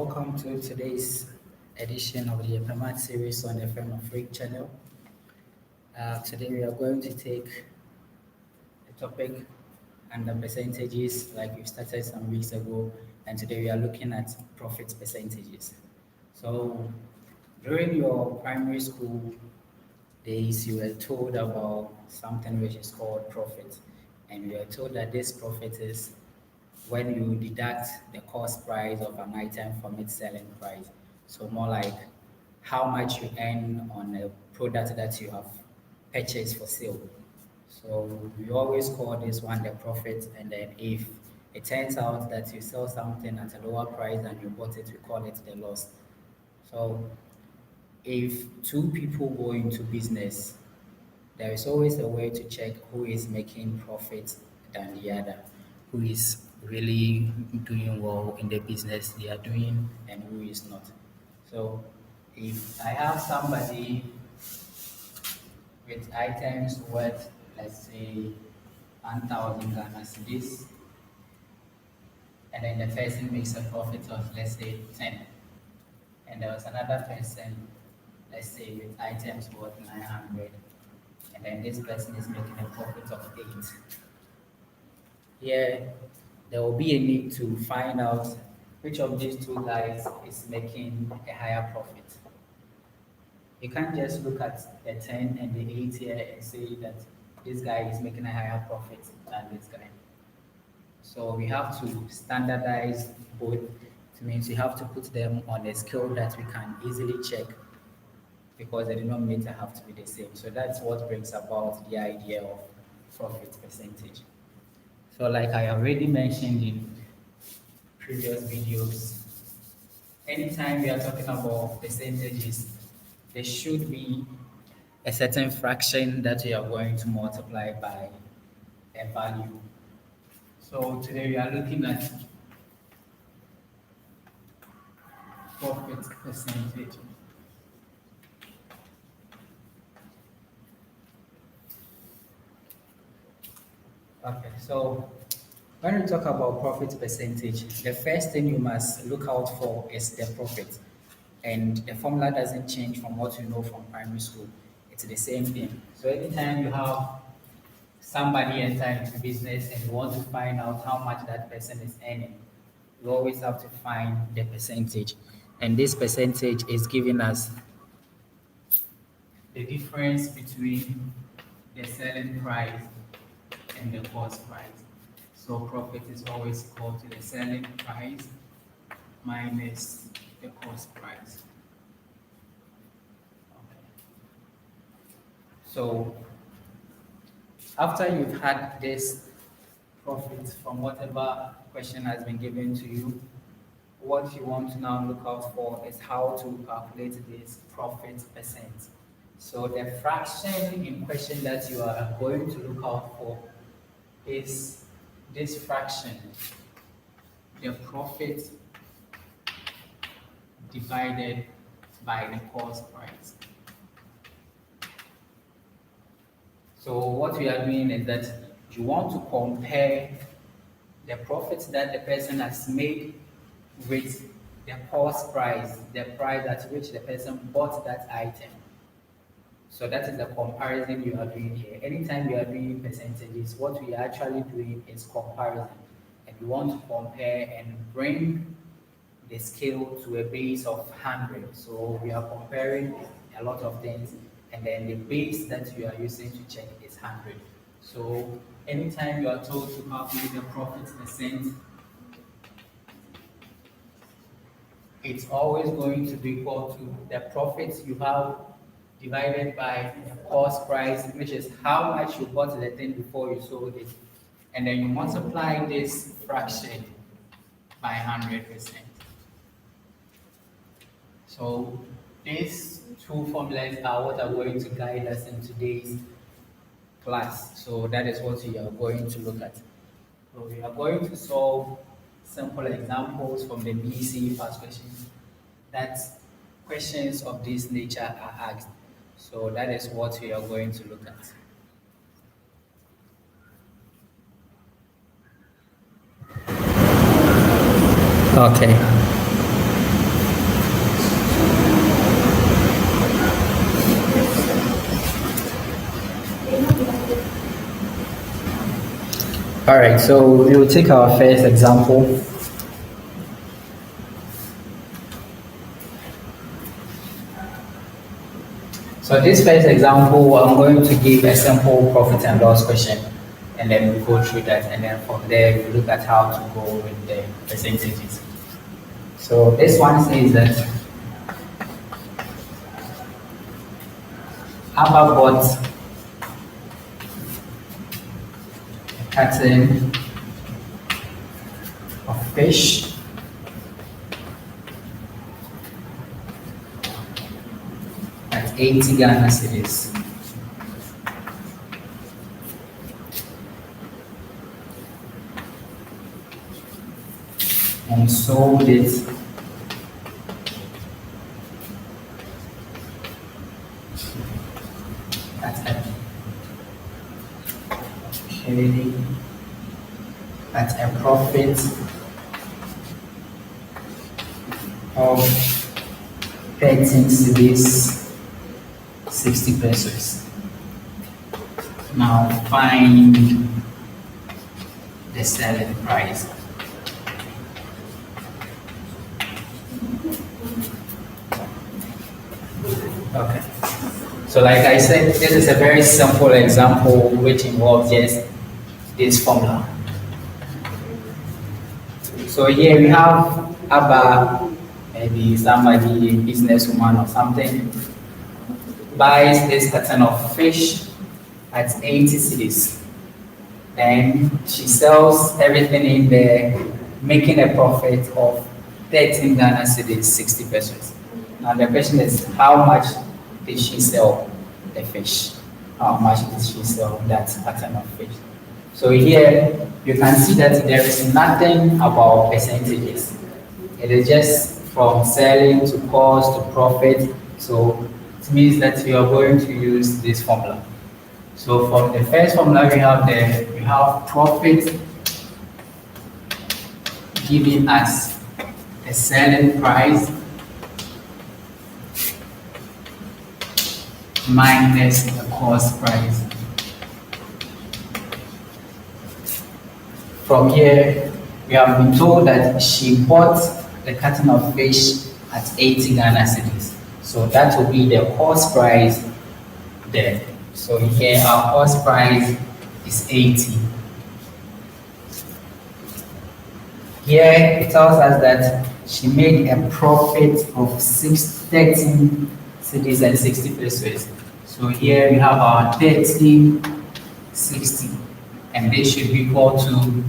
welcome to today's edition of the Epimat series on the Firm of Freak channel. Today we are going to take a topic under percentages like we started some weeks ago, and today we are looking at profit percentages. So during your primary school days, you were told about something which is called profit, and you were told that this profit is when you deduct the cost price of an item from its selling price. So more like how much you earn on a product that you have purchased for sale. So we always call this one the profit, and then if it turns out that you sell something at a lower price than you bought it, we call it the loss. So if two people go into business, there is always a way to check who is making profit than the other, who is really doing well in the business they are doing and who is not. So if I have somebody with items worth, let's say, 1,000 Ghana cedis, and then the person makes a profit of, let's say, 10, and there was another person, let's say, with items worth 900, and then this person is making a profit of 8. Here, there will be a need to find out which of these two guys is making a higher profit. You can't just look at the 10 and the 8 here and say that this guy is making a higher profit than this guy. So we have to standardize both. It means you have to put them on a scale that we can easily check because the denominator have to be the same. So that's what brings about the idea of profit percentage. So like I already mentioned in previous videos, anytime we are talking about percentages, there should be a certain fraction that we are going to multiply by a value. So today we are looking at profit percentage. Okay, so when we talk about profit percentage, the first thing you must look out for is the profit. And the formula doesn't change from what you know from primary school. It's the same thing. So anytime you have somebody enter into business and you want to find out how much that person is earning, you always have to find the percentage. And this percentage is giving us the difference between the selling price and the cost price. So profit is always equal to the selling price minus the cost price. Okay. So after you've had this profit from whatever question has been given to you, what you want to now look out for is how to calculate this profit percent. So the fraction in question that you are going to look out for is this fraction, the profit divided by the cost price. So what we are doing is that you want to compare the profits that the person has made with the cost price, the price at which the person bought that item. So that is the comparison you are doing here. Anytime you are doing percentages, what we are actually doing is comparison. And we want to compare and bring the scale to a base of 100. So we are comparing a lot of things, and then the base that you are using to check is 100. So anytime you are told to calculate the profit percent, it's always going to be equal to the profits you have divided by the cost price, which is how much you bought the thing before you sold it. And then you multiply this fraction by 100%. So these two formulas are what are going to guide us in today's class. So that is what we are going to look at. So we are going to solve simple examples from the BC past questions that questions of this nature are asked. So that is what we are going to look at. Okay. All right, so we will take our first example. So this first example, I'm going to give a simple profit and loss question, and then we go through that, and then from there we look at how to go with the percentages. So this one says that Abba bought a carton of fish at 80 Ghana cedis. And sold it at a profit of 13 cedis 60 pesos. Now find the selling price. Okay. So like I said, this is a very simple example which involves just this formula. So here we have Abba, maybe somebody, a businesswoman or something, buys this carton of fish at 80 cedis. Then she sells everything in there, making a profit of 13 Ghana cedis, 60 pesos. Now the question is, how much did she sell the fish? How much did she sell that carton of fish? So here you can see that there is nothing about percentages. It is just from selling to cost to profit. So it means that you are going to use this formula. So from the first formula we have profit giving us a selling price minus the cost price. From here, we have been told that she bought the carton of fish at 80 Ghana cedis. So that will be the cost price there. So here our cost price is 80. Here it tells us that she made a profit of 13 cedis and 60 pesos. So here we have our 1360, and this should be equal to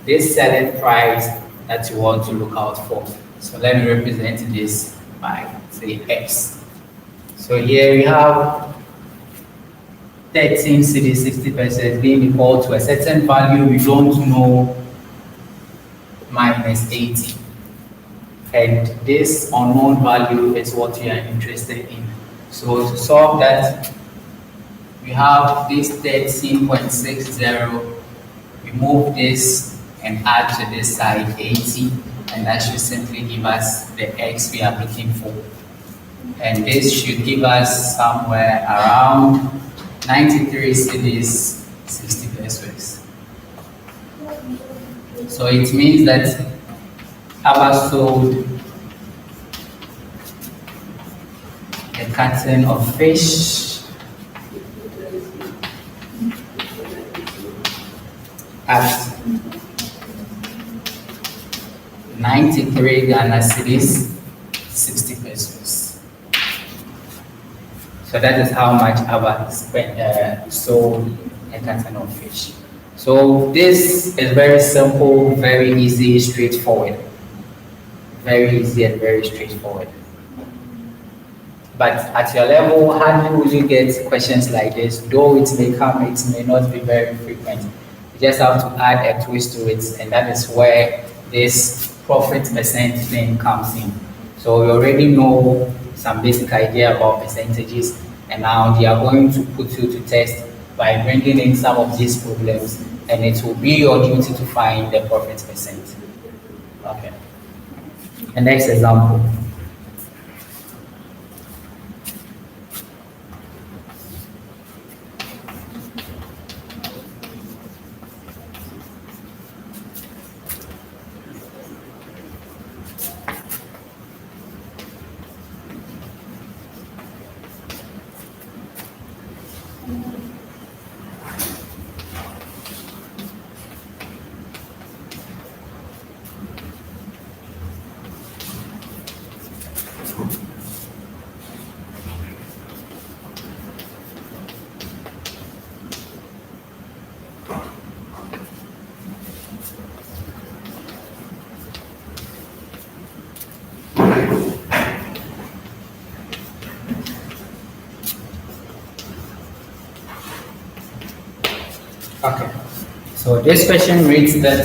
this selling price that you want to look out for. So let me represent this by say X. So here we have 13 cedis 60 pesos being equal to a certain value we don't know minus 80. And this unknown value is what we are interested in. So to solve that, we have this 13.60, we move this and add to this side 80, and that should simply give us the X we are looking for. And this should give us somewhere around 93 cedis 60 pesos. So it means that Abba sold a carton of fish at 93 Ghana cedis 60 pesos. So that is how much Abba sold a carton of fish. So this is very simple, very easy, straightforward. Very easy and very straightforward. But at your level, how will you get questions like this? Though it may come, it may not be very frequent. You just have to add a twist to it, and that is where this profit percent thing comes in. So we already know some basic idea about percentages, and now they are going to put you to test by bringing in some of these problems, and it will be your duty to find the profit percent. Okay. The next example. Okay. So this question reads that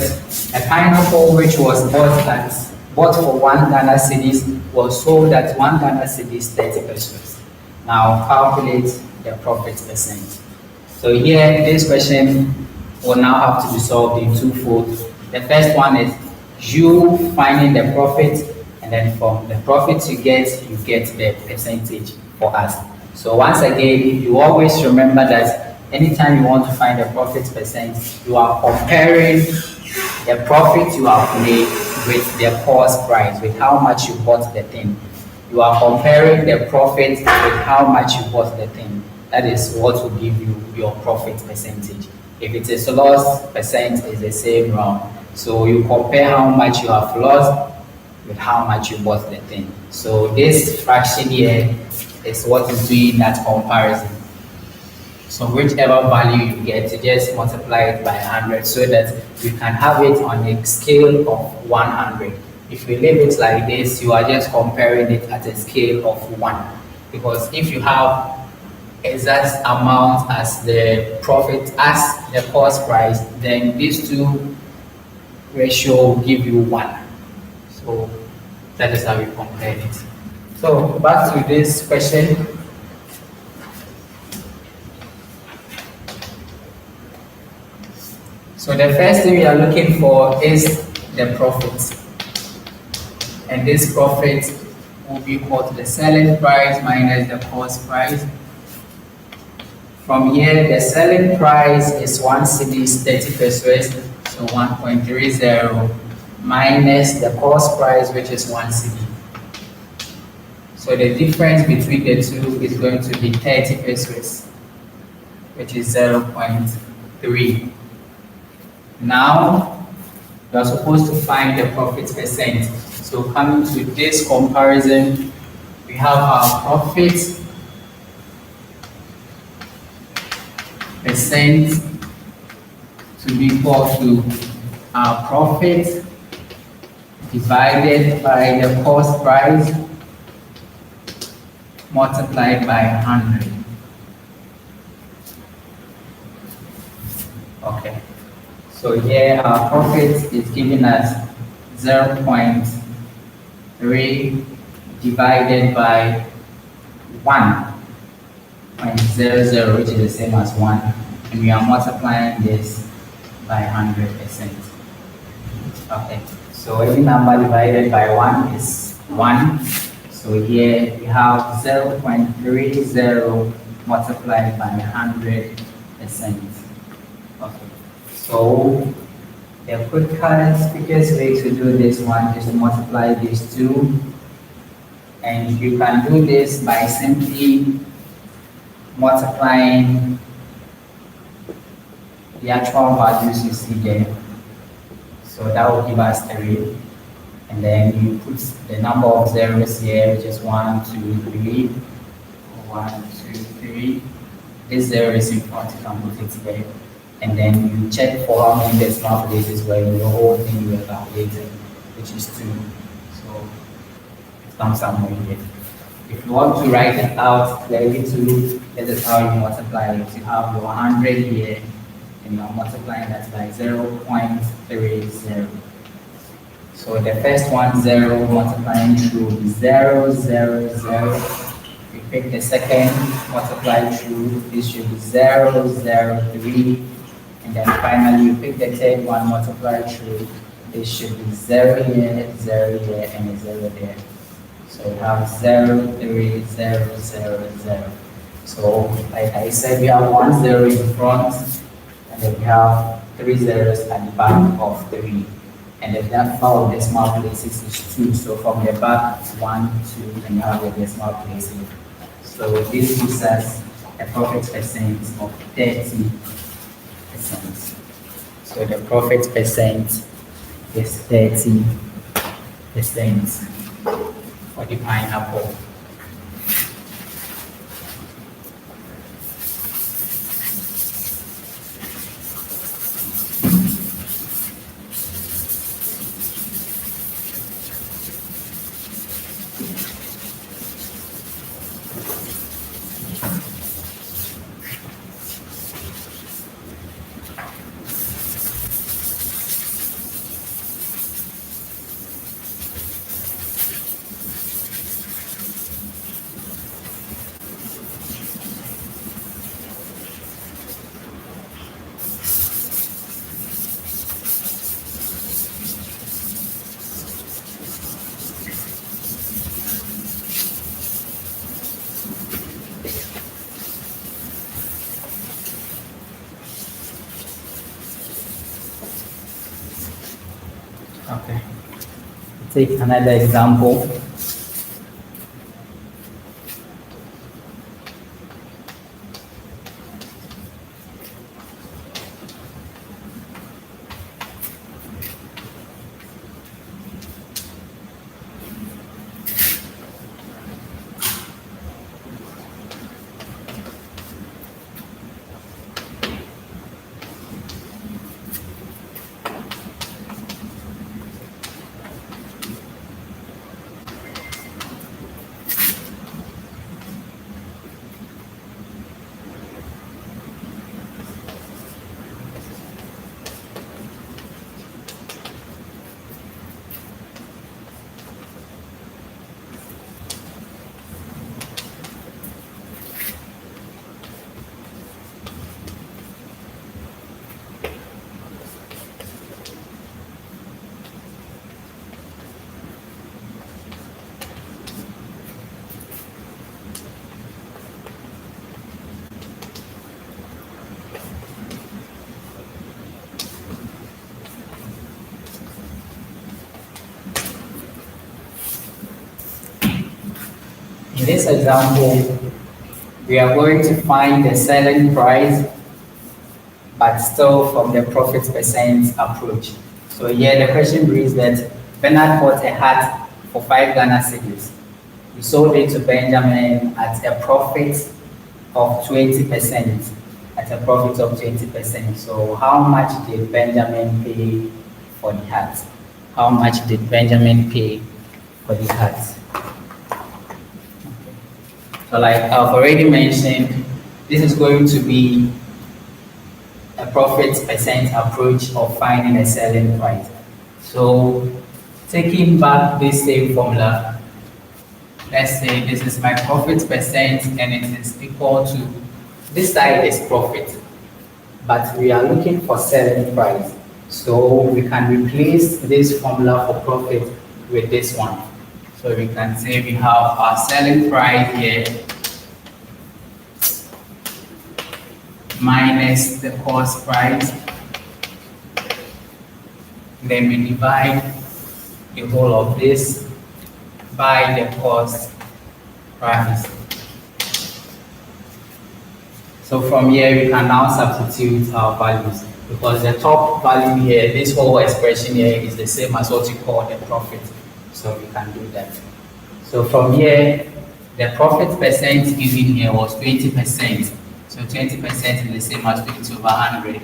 a pineapple which was bought for one Ghana cedis was sold at one Ghana cedis 30 pesos. Now calculate the profit percent. So here this question will now have to be solved in twofold. The first one is you finding the profit, and then from the profit you get the percentage for us. So once again, you always remember that anytime you want to find the profit percent, you are comparing the profit you have made with the cost price, with how much you bought the thing. You are comparing the profit with how much you bought the thing. That is what will give you your profit percentage. If it is loss, percent is the same round. So you compare how much you have lost with how much you bought the thing. So this fraction here is what is doing that comparison. So whichever value you get, you just multiply it by 100 so that you can have it on a scale of 100. If you leave it like this, you are just comparing it at a scale of 1. Because if you have exact amount as the profit as the cost price, then these two ratio will give you 1. So that is how we compare it. So back to this question. So the first thing we are looking for is the profit. And this profit will be equal to the selling price minus the cost price. From here, the selling price is 1 cedis 30 pesos, so 1.30 minus the cost price, which is 1 cedi. So the difference between the two is going to be 30 pesos, which is 0.3. Now, you are supposed to find the profit percent. So coming to this comparison, we have our profit percent to be equal to our profit divided by the cost price multiplied by 100. Okay. So here our profit is giving us 0.3 divided by 1.00, which is the same as 1, and we are multiplying this by 100%. Okay, so any number divided by 1 is 1. So here we have 0.30 multiplied by 100%. Okay. So the quickest way to do this one is to multiply these two, and you can do this by simply multiplying the actual values you see there. So that will give us 3, and then you put the number of zeros here, which is 1, 2, 3, 1, 2, 3. This 0 is in front, you can put it here. And then you check for how many decimal places were in the whole thing you are calculating, which is 2. So it comes somewhere here. If you want to write it out clearly too, this is how you multiply it. You have your 100 here, and you are multiplying that by 0.30. So the first one, 0, multiplying through 0, 0, 0. You pick the second, multiply through, this should be 0, 0, 3. And then finally, you pick the third one, multiply through. This should be 0 here, 0 here, and a 0 there. So we have 0, 3, 0, 0, 0. So like I said, we have 1 0 in front, and then we have 3 zeros at the back of 3. And the number of decimal places is 2. So from the back, 1, 2, and you have the decimal places. So this gives us a profit percent of 30%. So the profit percent is 30% for the pineapple. Okay. Take another example. In this example, we are going to find the selling price, but still from the profit percent approach. So here the question reads that Bernard bought a hat for 5 Ghana cedis. He sold it to Benjamin at a profit of 20%. At a profit of 20%. So how much did Benjamin pay for the hat? How much did Benjamin pay for the hat? So like I've already mentioned, this is going to be a profit percent approach of finding a selling price. So taking back this same formula, let's say this is my profit percent and it is equal to, this side is profit, but we are looking for selling price. So we can replace this formula for profit with this one. So we can say we have our selling price here minus the cost price. Then we divide the whole of this by the cost price. So from here we can now substitute our values, because the top value here, this whole expression here, is the same as what you call the profit. So we can do that. So from here, the profit percent given here was 20%. So 20% is the same as 50 over 100.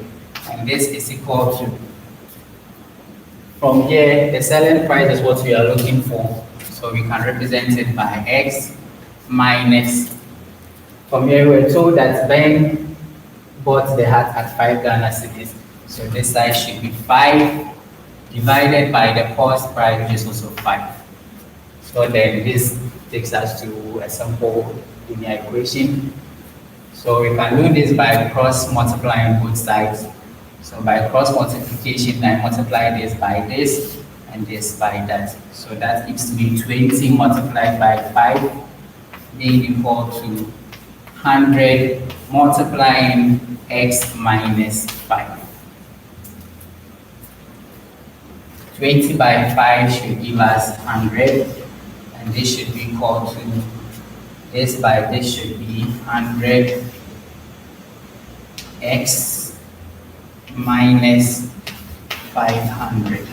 And this is equal to, from here, the selling price is what we are looking for. So we can represent it by X minus, from here we're told that Ben bought the hat at 5 Ghana cedis. So this side should be 5 divided by the cost price, which is also 5. So then this takes us to a simple linear equation. So we can do this by cross multiplying both sides. So by cross multiplication, I multiply this by this and this by that. So that gives me 20 multiplied by 5 being equal to 100 multiplying X minus 5. 20 by 5 should give us 100, and this should be equal to, this by this should be 100 x minus 500.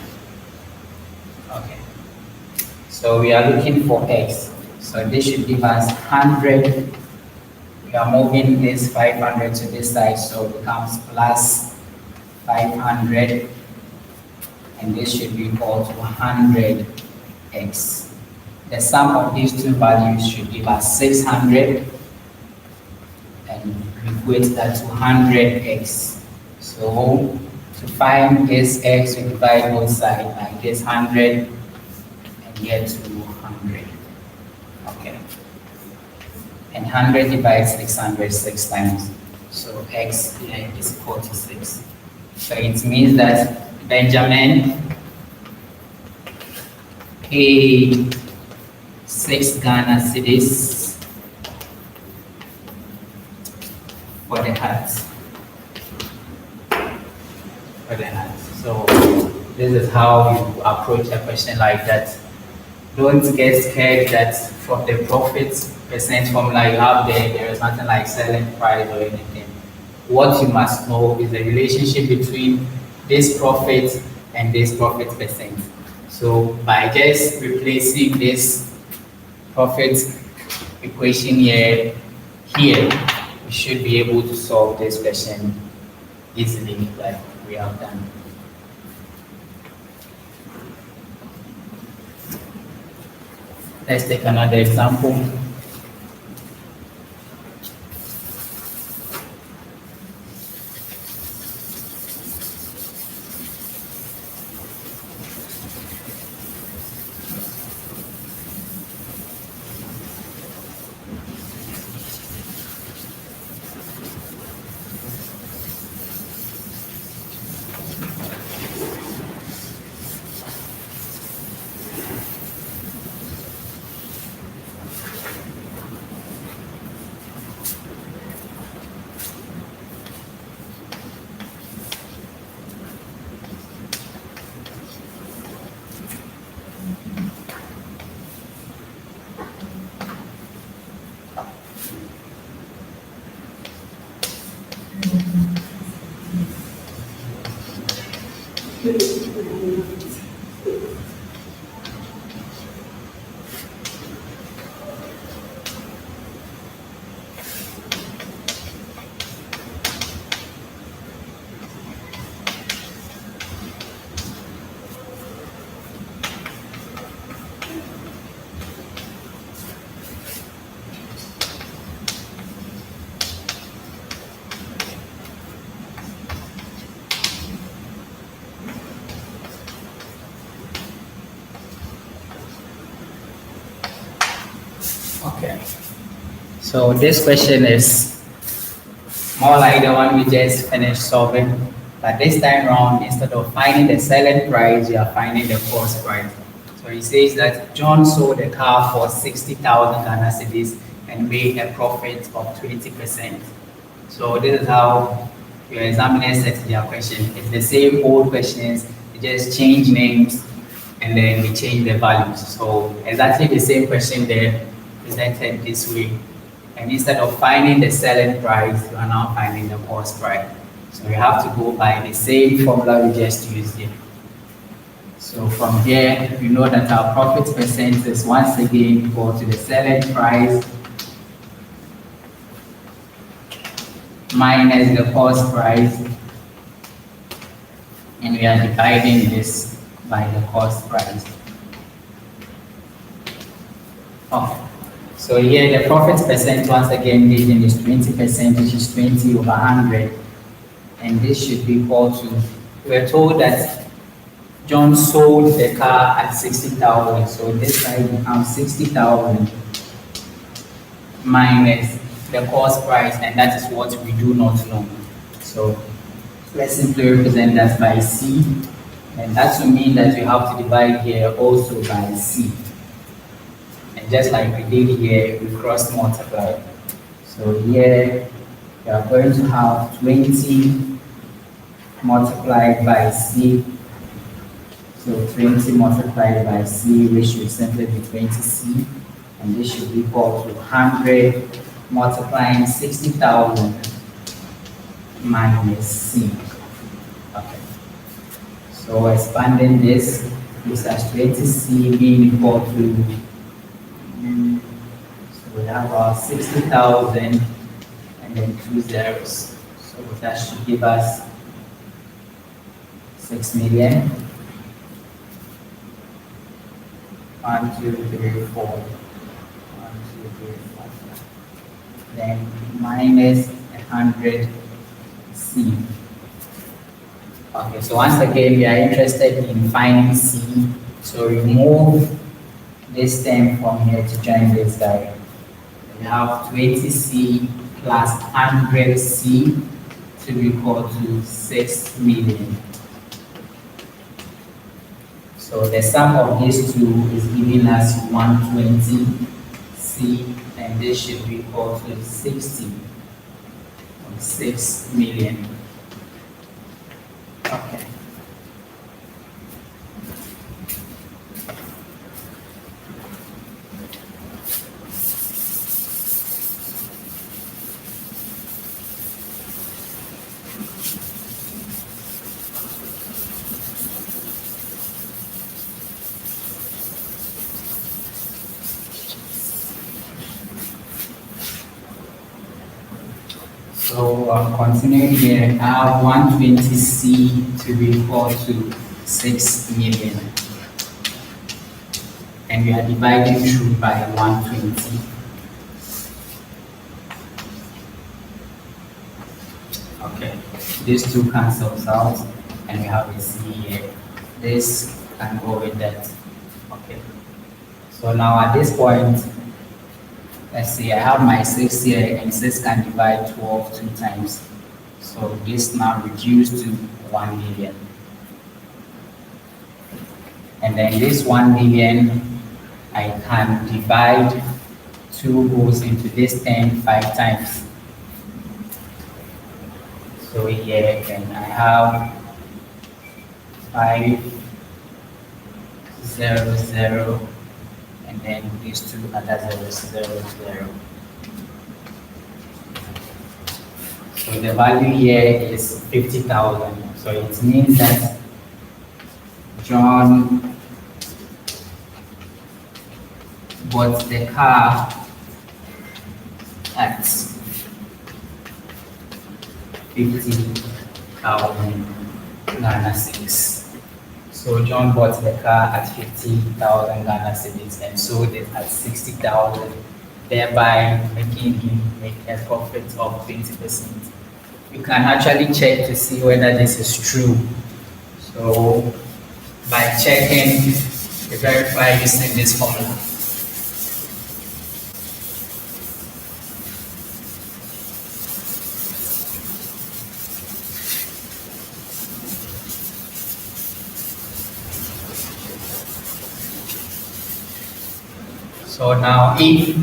Okay, so we are looking for x. So this should give us 100. We are moving this 500 to this side, so it becomes plus 500, and this should be equal to 100x. The sum of these two values should give us 600, and we equate that to 100x. So to find this x, we divide both sides by this 100 and get to 100. Okay. And 100 divides 600 6 times. So x here is equal to 6. So it means that Benjamin paid 6 Ghana cedis for the hat. So this is how you approach a question like that. Don't get scared that from the profit percent formula you have there is nothing like selling price or anything. What you must know is the relationship between this profit and this profit percent. So by just replacing this profit equation here, we should be able to solve this question easily, like we have done. Let's take another example. Okay, so this question is more like the one we just finished solving, but this time around, instead of finding the selling price, you are finding the cost price. So he says that John sold the car for 60,000 Ghana cedis and made a profit of 20%. So this is how your examiner sets their question. It's the same old questions, you just change names and then we change the values. So exactly the same question there, presented this way. And instead of finding the selling price, you are now finding the cost price. So you have to go by the same formula we just used here. So from here, we know that our profit percent is once again equal to the selling price minus the cost price, and we are dividing this by the cost price. Okay. So here the profit percent once again given is 20%, which is 20 over 100, and this should be equal to, we're told that John sold the car at 60,000, so this side becomes 60,000 minus the cost price, and that is what we do not know. So let's simply represent that by C, and that will mean that we have to divide here also by C. And just like we did here, we cross multiply. So here we are going to have 20 multiplied by C. So 20 multiplied by C, which should simply be 20C, and this should be equal to 100 multiplying 60,000 minus C. Okay. So expanding this gives us 20C being equal to, so we have our 60,000 and then two zeros. So that should give us 6 million. 1, 2, 3, 4. 1, 2, 3, 4. Then minus 100C. Okay, so once again, we are interested in finding C. So remove this term from here to join this guy. We have 20C plus 100C to be equal to 6 million. So the sum of these two is giving us 120C, and this should be equal to 60.6 million. Okay. So continuing here, I have 120C to be equal to 6 million. And we are dividing through by 120. Okay, these two cancels out, and we have a C here. This can go with that. Okay. So now at this point, let's see, I have my 6 here, and 6 can divide 12 two times. So this now reduced to 1 million. And then this 1 million, I can divide 2 goes into this 10 5 times. So here again, I have 5, 0, 0. And then these two other zeros, 0, 0. So the value here is 50,000. So it means that John bought the car at 50,000 Ghana cedis. So John bought the car at 50,000 Ghana cedis and sold it at 60,000, thereby making him make a profit of 20%. You can actually check to see whether this is true. So by checking, you verify using this formula. So now if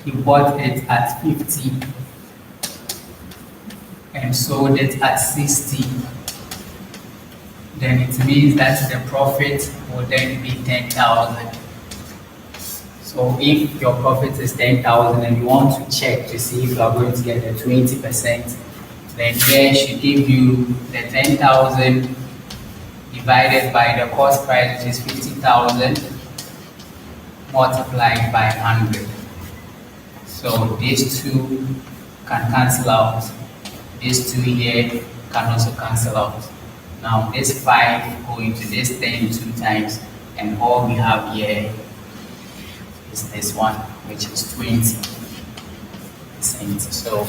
he bought it at 50 and sold it at 60, then it means that the profit will then be 10,000. So if your profit is 10,000 and you want to check to see if you are going to get the 20%, then here should give you the 10,000 divided by the cost price, which is 50,000, multiplied by 100. So these two can cancel out. These two here can also cancel out. Now this 5 go into this 10 two times, and all we have here is this one, which is 20%. So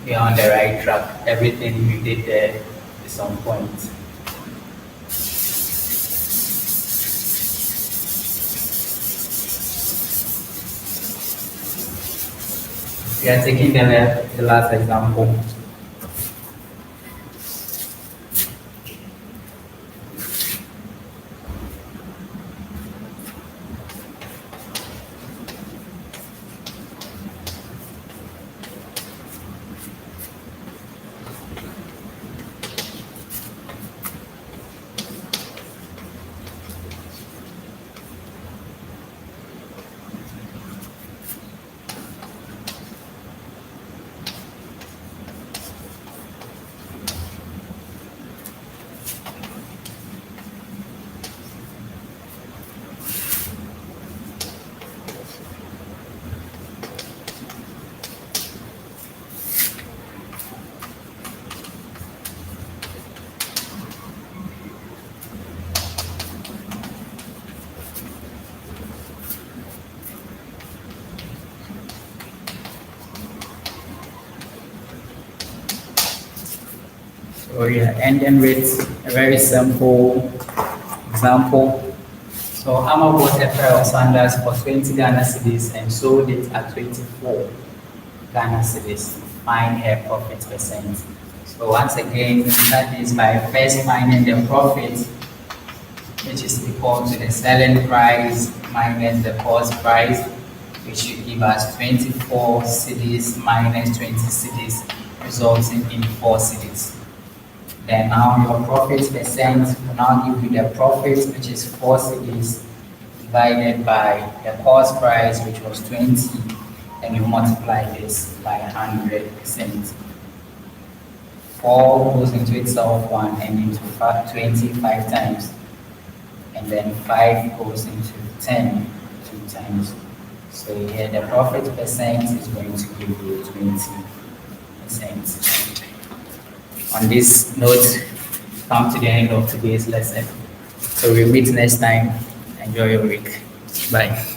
we are on the right track. Everything we did there is on point. We are taking the last example. So we are ending with a very simple example. So Amma bought a pair of sandals for 20 Ghana cedis and sold it at 24 Ghana cedis. Find her profit percent. So once again, that is by first finding the profit, which is equal to the selling price minus the cost price, which should give us 24 cedis minus 20 cedis, resulting in 4 cedis. Then now your profit percent will now give you the profit, which is 4 cedis divided by the cost price, which was 20, and you multiply this by 100%. 4 goes into itself 1 and into 25 times, and then 5 goes into 10 2 times. So here the profit percent is going to give you 20%. On this note, come to the end of today's lesson. So we'll meet next time. Enjoy your week. Bye.